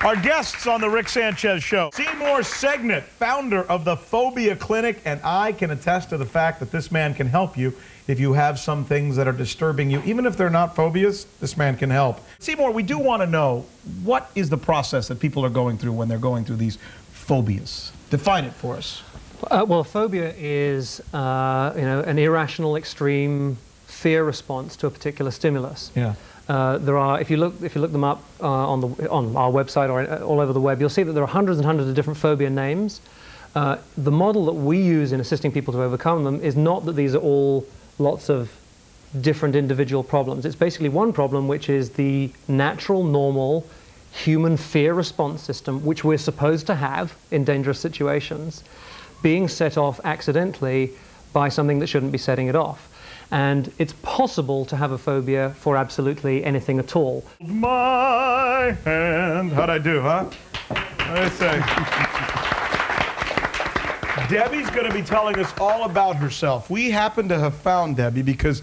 Our guests on the Rick Sanchez Show. Seymour Segnit, founder of the Phobia Clinic, and I can attest to the fact that this man can help you if you have some things that are disturbing you. Even if they're not phobias, this man can help. Seymour, we do want to know, what is the process that people are going through when they're going through these phobias? Define it for us. Well, phobia is an irrational, extreme fear response to a particular stimulus. Yeah. There are, if you look them up on our website or all over the web, you'll see that there are hundreds and hundreds of different phobia names. The model that we use in assisting people to overcome them is not that these are all lots of different individual problems. It's basically one problem, which is the natural, normal human fear response system, which we're supposed to have in dangerous situations, being set off accidentally by something that shouldn't be setting it off. And it's possible to have a phobia for absolutely anything at all. My hand. How'd I do, huh? Let's say. Debbie's going to be telling us all about herself. We happen to have found Debbie because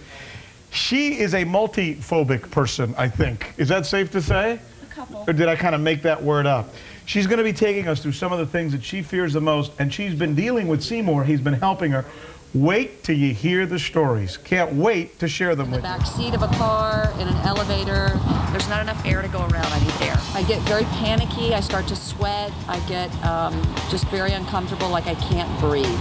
she is a multi-phobic person, I think. Is that safe to say? A couple. Or did I kind of make that word up? She's going to be taking us through some of the things that she fears the most, and she's been dealing with Seymour. He's been helping her. Wait till you hear the stories. Can't wait to share them with you. In the back seat of a car, in an elevator, there's not enough air to go around. I need air. I get very panicky. I start to sweat. I get just very uncomfortable, like I can't breathe.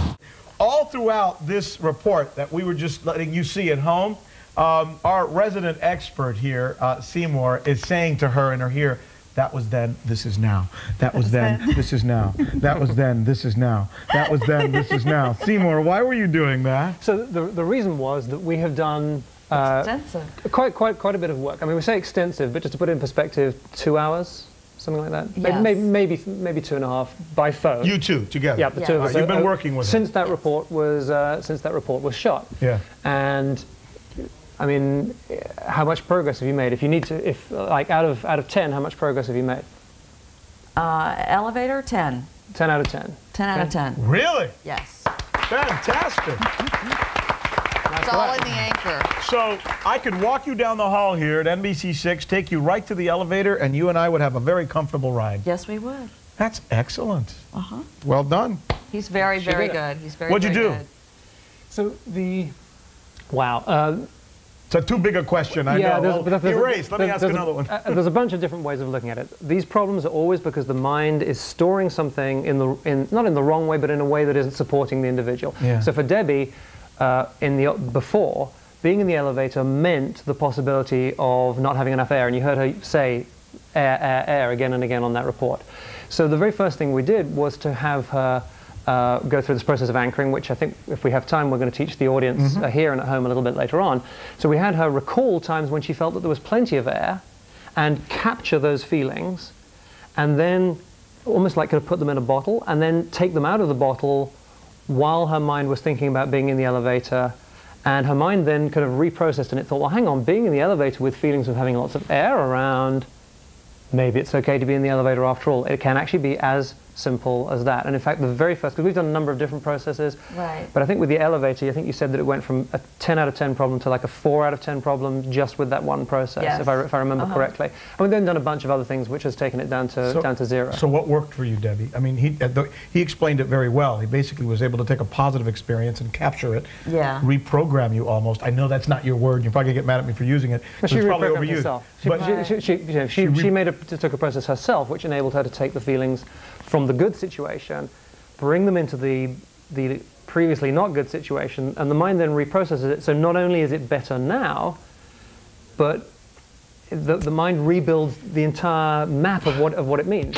All throughout this report that we were just letting you see at home, our resident expert here, Seymour, is saying to her in her ear, that was then, this is now. That was then, this is now. That was then, this is now. That was then, this is now. Seymour, why were you doing that? So the reason was that we have done quite a bit of work. I mean, we say extensive, but just to put it in perspective, 2 hours, something like that. Yes. Maybe 2.5 by phone. You two together. Yeah, the two of us. You've been working with since that report was shot. Yeah. And I mean, how much progress have you made? If you need to, like out of 10, how much progress have you made? Elevator, 10. 10 out of 10. 10 out of 10. Really? Yes. Fantastic. It's all in the anchor. So I could walk you down the hall here at NBC6, take you right to the elevator, and you and I would have a very comfortable ride. Yes, we would. That's excellent. Uh-huh. Well done. He's very, very good. He's very, What'd you do? Good. So wow. It's too big a question, I know. Erase. Let me ask another one. There's a bunch of different ways of looking at it. These problems are always because the mind is storing something not in the wrong way, but in a way that isn't supporting the individual. Yeah. So for Debbie, before, being in the elevator meant the possibility of not having enough air, and you heard her say air, air, air again and again on that report. So the very first thing we did was to have her go through this process of anchoring, which I think if we have time we're going to teach the audience here and at home a little bit later on. So we had her recall times when she felt that there was plenty of air and capture those feelings, and then almost like kind of put them in a bottle and then take them out of the bottle while her mind was thinking about being in the elevator. And her mind then kind of reprocessed and it thought, well, hang on, being in the elevator with feelings of having lots of air around, maybe it's okay to be in the elevator after all. It can actually be as simple as that. And in fact, the very first, because we've done a number of different processes, right. But I think with the elevator, I think you said that it went from a 10 out of 10 problem to like a 4 out of 10 problem just with that one process, yes. if I remember correctly. And we've then done a bunch of other things which has taken it down to 0. So what worked for you, Debbie? I mean, he explained it very well. He basically was able to take a positive experience and capture it, reprogram you almost. I know that's not your word. You're probably going to get mad at me for using it. But she probably reprogrammed herself. She took a process herself which enabled her to take the feelings from the good situation, bring them into the previously not good situation, and the mind then reprocesses it. So not only is it better now, but the mind rebuilds the entire map of what it means.